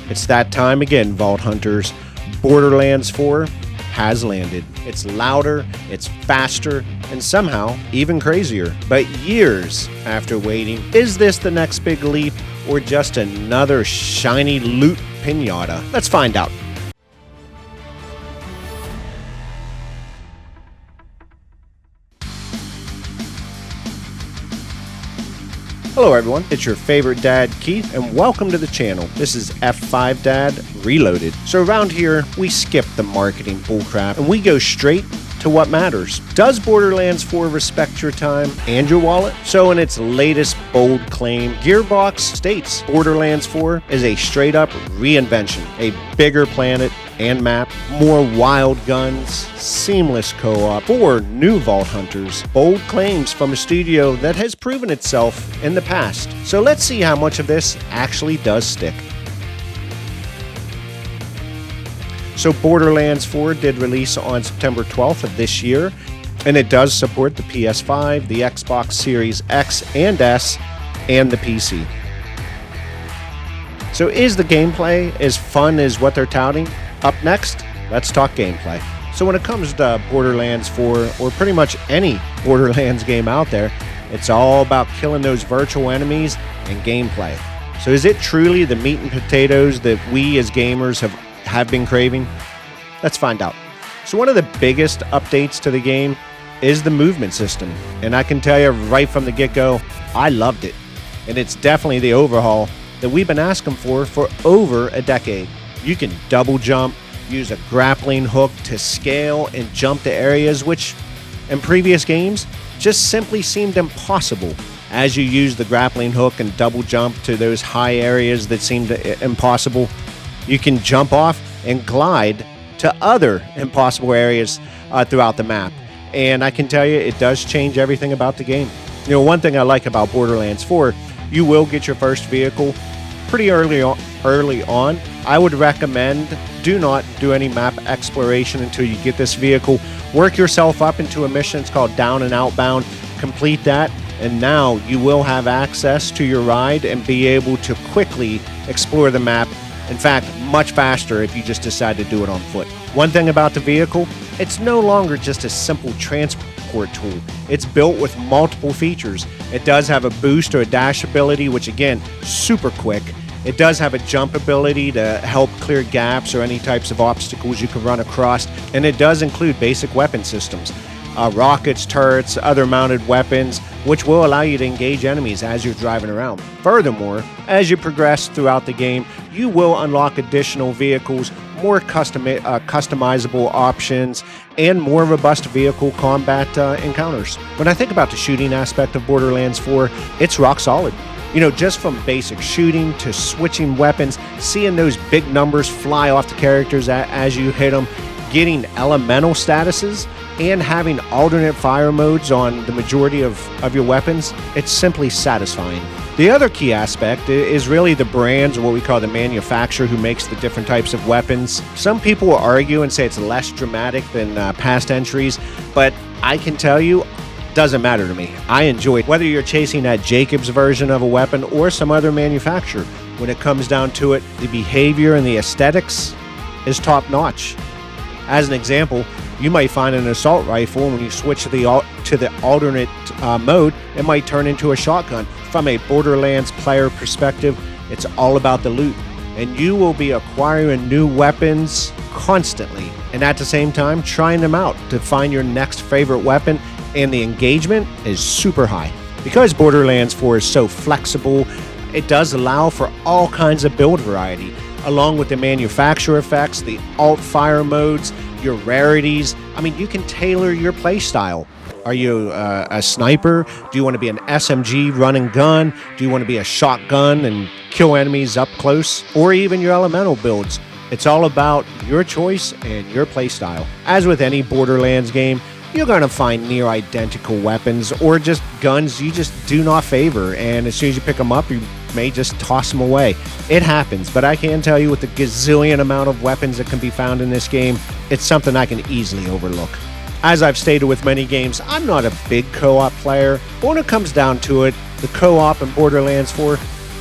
It's that time again, Vault Hunters. Borderlands 4 has landed. It's louder, it's faster, and somehow even crazier. But years after waiting, is this the next big leap or just another shiny loot pinata? Let's find out. Hello everyone, it's your favorite dad, Keith, and welcome to the channel. This is F5 Dad Reloaded. So around here, we skip the marketing bullcrap and we go straight to what matters. Does Borderlands 4 respect your time and your wallet? So in its latest bold claim, Gearbox states Borderlands 4 is a straight up reinvention, a bigger planet and map, more wild guns, seamless co-op for new Vault Hunters. Bold claims from a studio that has proven itself in the past. So let's see how much of this actually does stick. So Borderlands 4 did release on September 12th of this year, and it does support the PS5, the Xbox Series X and S, and the PC. So is the gameplay as fun as what they're touting? Up next, let's talk gameplay. So when it comes to Borderlands 4, or pretty much any Borderlands game out there, it's all about killing those virtual enemies and gameplay. So is it truly the meat and potatoes that we as gamers have been craving? Let's find out. So one of the biggest updates to the game is the movement system. And I can tell you right from the get-go, I loved it. And it's definitely the overhaul that we've been asking for over a decade. You can double jump, use a grappling hook to scale and jump to areas which in previous games just simply seemed impossible. As you use the grappling hook and double jump to those high areas that seemed impossible, you can jump off and glide to other impossible areas throughout the map. And I can tell you, it does change everything about the game. You know, one thing I like about Borderlands 4, you will get your first vehicle pretty early on. I would recommend do not do any map exploration until you get this vehicle. Work yourself up into a mission. It's called Down and Outbound. Complete that, and now you will have access to your ride and be able to quickly explore the map. In fact, much faster if you just decide to do it on foot. One thing about the vehicle, it's no longer just a simple transport tool. It's built with multiple features. It does have a boost or a dash ability, which again, super quick. It does have a jump ability to help clear gaps or any types of obstacles you can run across. And it does include basic weapon systems. Rockets, turrets, other mounted weapons, which will allow you to engage enemies as you're driving around. Furthermore, as you progress throughout the game, you will unlock additional vehicles, more customizable options, and more robust vehicle combat encounters. When I think about the shooting aspect of Borderlands 4, it's rock solid. You know, just from basic shooting to switching weapons, seeing those big numbers fly off the characters as you hit them, getting elemental statuses, and having alternate fire modes on the majority of your weapons, it's simply satisfying. The other key aspect is really the brands, or what we call the manufacturer, who makes the different types of weapons. Some people will argue and say it's less dramatic than past entries, but I can tell you, doesn't matter to me. I enjoy it. Whether you're chasing that Jacobs version of a weapon or some other manufacturer, when it comes down to it, the behavior and the aesthetics is top notch. As an example, you might find an assault rifle, and when you switch to the alternate mode, it might turn into a shotgun. From a Borderlands player perspective, it's all about the loot, and you will be acquiring new weapons constantly, and at the same time trying them out to find your next favorite weapon, and the engagement is super high. Because Borderlands 4 is so flexible, it does allow for all kinds of build variety, along with the manufacturer effects, the alt fire modes, your rarities. I mean, you can tailor your play style. Are you a sniper? Do you want to be an SMG run and gun? Do you want to be a shotgun and kill enemies up close? Or even your elemental builds. It's all about your choice and your play style. As with any Borderlands game, you're going to find near identical weapons or just guns you just do not favor, and as soon as you pick them up, you may just toss them away. It happens, but I can tell you, with the gazillion amount of weapons that can be found in this game, it's something I can easily overlook. As I've stated with many games, I'm not a big co-op player, but when it comes down to it, the co-op in Borderlands 4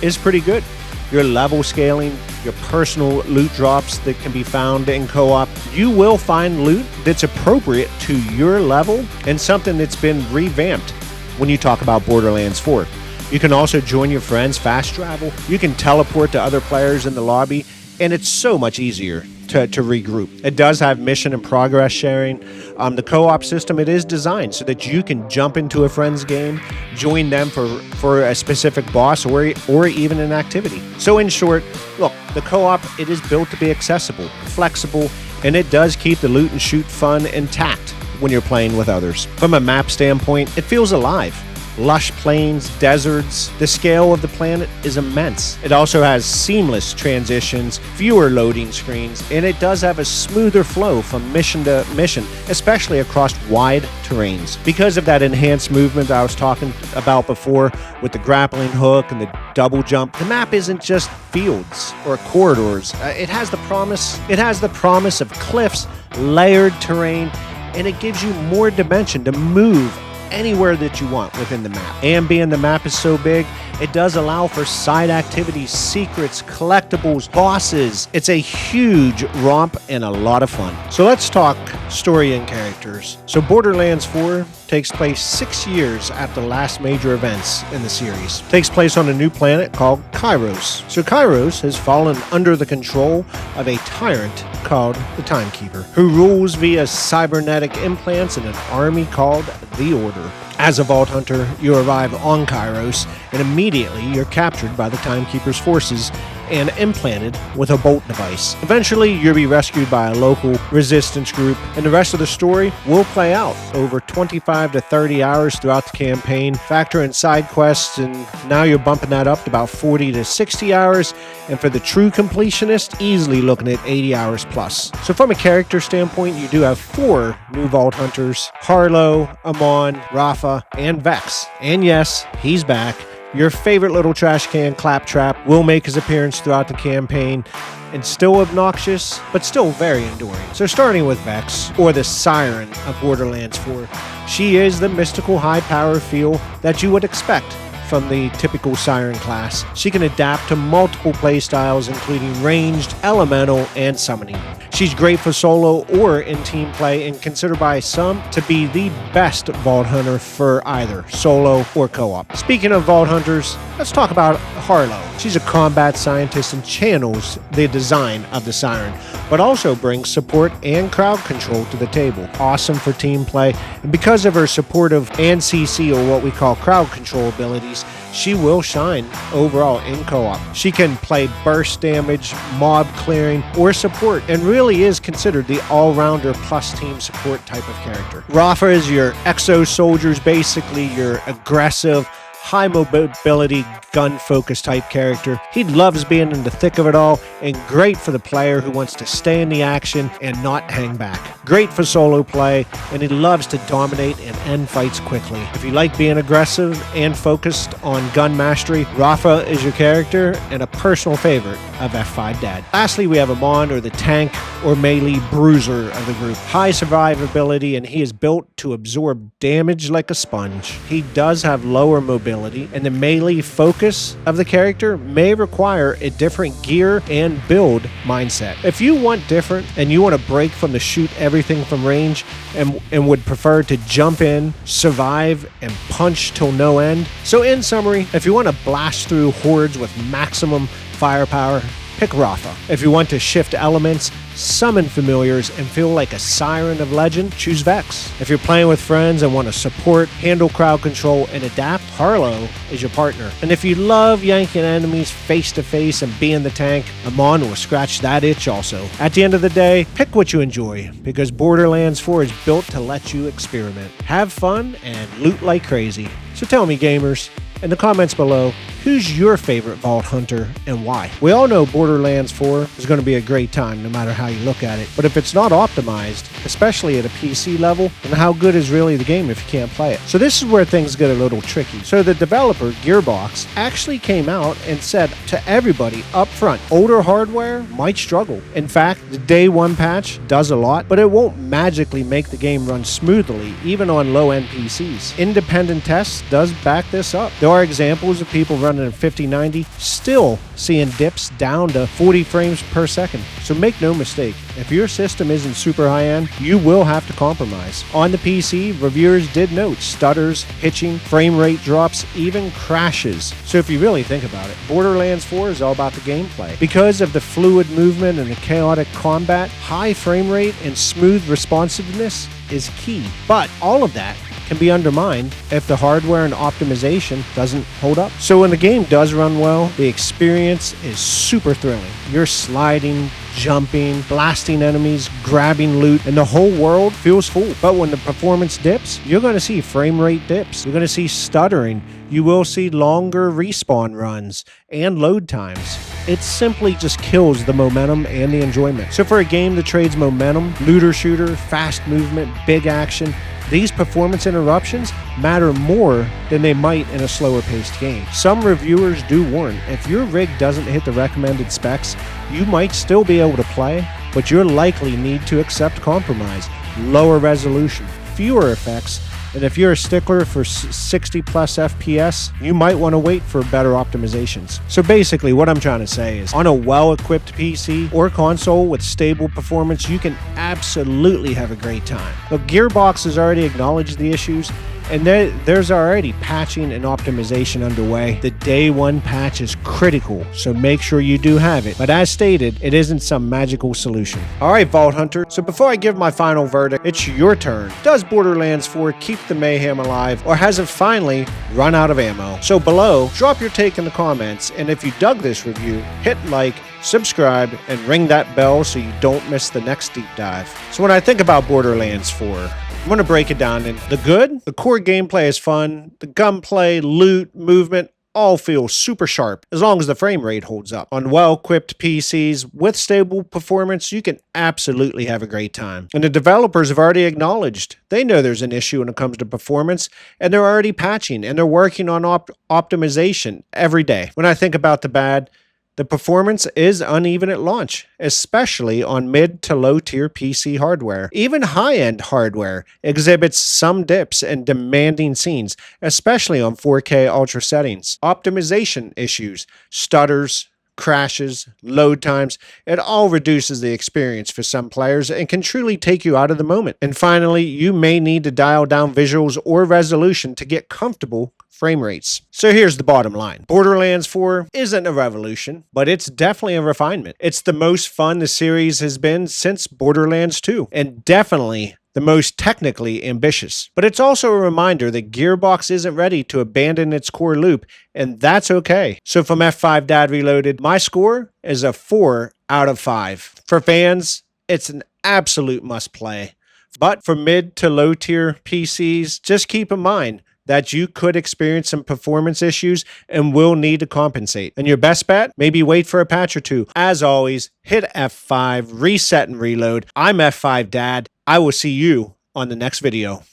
is pretty good. Your level scaling your personal loot drops that can be found in co-op. You will find loot that's appropriate to your level and something that's been revamped when you talk about Borderlands 4. You can also join your friends, fast travel. You can teleport to other players in the lobby, and it's so much easier to regroup. It does have mission and progress sharing. The co-op system, it is designed so that you can jump into a friend's game, join them for a specific boss or even an activity. So in short, look, the co-op, it is built to be accessible, flexible, and it does keep the loot and shoot fun intact when you're playing with others. From a map standpoint, it feels alive. Lush plains, deserts, the scale of the planet is immense. It also has seamless transitions, fewer loading screens, and it does have a smoother flow from mission to mission, especially across wide terrains. Because of that enhanced movement I was talking about before with the grappling hook and the double jump, the map isn't just fields or corridors. It has the promise of cliffs, layered terrain, and it gives you more dimension to move anywhere that you want within the map. And being the map is so big, it does allow for side activities, secrets, collectibles, bosses. It's a huge romp and a lot of fun. So let's talk story and characters. So Borderlands 4 takes place 6 years after the last major events in the series. It takes place on a new planet called Kairos. So Kairos has fallen under the control of a tyrant called the Timekeeper, who rules via cybernetic implants in an army called the Order. As a Vault Hunter, you arrive on Kairos, and immediately you're captured by the Timekeeper's forces and implanted with a bolt device. Eventually, you'll be rescued by a local resistance group, and the rest of the story will play out over 25 to 30 hours throughout the campaign. Factor in side quests, and now you're bumping that up to about 40 to 60 hours, and for the true completionist, easily looking at 80 hours plus. So from a character standpoint, you do have 4 new Vault Hunters: Harlow, Amon, Rafa, and Vex. And yes, he's back. Your favorite little trash can, Claptrap, will make his appearance throughout the campaign, and still obnoxious, but still very enduring. So starting with Vex, or the Siren of Borderlands 4, she is the mystical high-power feel that you would expect from the typical Siren class. She can adapt to multiple playstyles, including ranged, elemental, and summoning. She's great for solo or in team play, and considered by some to be the best Vault Hunter for either solo or co-op. Speaking of Vault Hunters, let's talk about Harlow. She's a combat scientist and channels the design of the Siren, but also brings support and crowd control to the table. Awesome for team play, and because of her supportive and CC, or what we call crowd control abilities, she will shine overall in co-op. She can play burst damage, mob clearing, or support, and really is considered the all-rounder plus team support type of character. Rafa is your exo soldiers, basically your aggressive, high mobility, gun-focused type character. He loves being in the thick of it all, and great for the player who wants to stay in the action and not hang back. Great for solo play, and he loves to dominate and end fights quickly. If you like being aggressive and focused on gun mastery, Rafa is your character and a personal favorite of F5 Dad. Lastly, we have Amon, or the tank or melee bruiser of the group. High survivability, and he is built to absorb damage like a sponge. He does have lower mobility, and the melee focus of the character may require a different gear and build mindset. If you want different and you want to break from the shoot everything from range and would prefer to jump in, survive, and punch till no end. So in summary, if you want to blast through hordes with maximum firepower, pick Rafa. If you want to shift elements, summon familiars, and feel like a Siren of legend, choose Vex. If you're playing with friends and want to support, handle crowd control, and adapt, Harlow is your partner. And if you love yanking enemies face to face and being the tank, Amon will scratch that itch also. At the end of the day, pick what you enjoy, because Borderlands 4 is built to let you experiment, have fun, and loot like crazy. So tell me, gamers, in the comments below, who's your favorite Vault Hunter and why? We all know Borderlands 4 is going to be a great time no matter how you look at it, but if it's not optimized, especially at a PC level, then how good is really the game if you can't play it? So this is where things get a little tricky. So the developer, Gearbox, actually came out and said to everybody up front, older hardware might struggle. In fact, the day one patch does a lot, but it won't magically make the game run smoothly, even on low-end PCs. Independent tests does back this up. There are examples of people running at 50-90 still seeing dips down to 40 frames per second. So make no mistake, if your system isn't super high-end, you will have to compromise. On the PC, reviewers did note stutters, hitching, frame rate drops, even crashes. So if you really think about it, Borderlands 4 is all about the gameplay. Because of the fluid movement and the chaotic combat, high frame rate and smooth responsiveness is key. But all of that can be undermined if the hardware and optimization doesn't hold up. So when the game does run well, the experience is super thrilling. You're sliding, jumping, blasting enemies, grabbing loot, and the whole world feels full. But when the performance dips, you're going to see frame rate dips. You're going to see stuttering. You will see longer respawn runs and load times. It simply just kills the momentum and the enjoyment. So for a game that trades momentum, looter shooter, fast movement, big action, these performance interruptions matter more than they might in a slower paced game. Some reviewers do warn, if your rig doesn't hit the recommended specs, you might still be able to play, but you'll likely need to accept compromise, lower resolution, fewer effects, and if you're a stickler for 60 plus FPS, you might want to wait for better optimizations. So basically what I'm trying to say is, on a well-equipped PC or console with stable performance, you can absolutely have a great time. Look, Gearbox has already acknowledged the issues, and there's already patching and optimization underway. The day one patch is critical, so make sure you do have it. But as stated, it isn't some magical solution. Alright, Vault Hunter, so before I give my final verdict, it's your turn. Does Borderlands 4 keep the mayhem alive, or has it finally run out of ammo? So below, drop your take in the comments, and if you dug this review, hit like, subscribe, and ring that bell so you don't miss the next deep dive. So when I think about Borderlands 4, I'm going to break it down in the good. The core gameplay is fun. The gunplay, loot, movement, all feel super sharp as long as the frame rate holds up. On well-equipped PCs with stable performance, you can absolutely have a great time. And the developers have already acknowledged they know there's an issue when it comes to performance, and they're already patching, and they're working on optimization every day. When I think about the bad, the performance is uneven at launch, especially on mid to low tier PC hardware. Even high-end hardware exhibits some dips and demanding scenes, especially on 4K ultra settings. Optimization issues, stutters, crashes, load times, it all reduces the experience for some players and can truly take you out of the moment. And finally, you may need to dial down visuals or resolution to get comfortable frame rates. So here's the bottom line. Borderlands 4 isn't a revolution, but it's definitely a refinement. It's the most fun the series has been since Borderlands 2, and definitely the most technically ambitious. But it's also a reminder that Gearbox isn't ready to abandon its core loop, and that's okay. So from F5 Dad Reloaded, my score is a 4 out of 5. For fans, it's an absolute must play. But for mid to low tier PCs, just keep in mind that you could experience some performance issues and will need to compensate. And your best bet? Maybe wait for a patch or two. As always, hit F5, reset and reload. I'm F5 Dad. I will see you on the next video.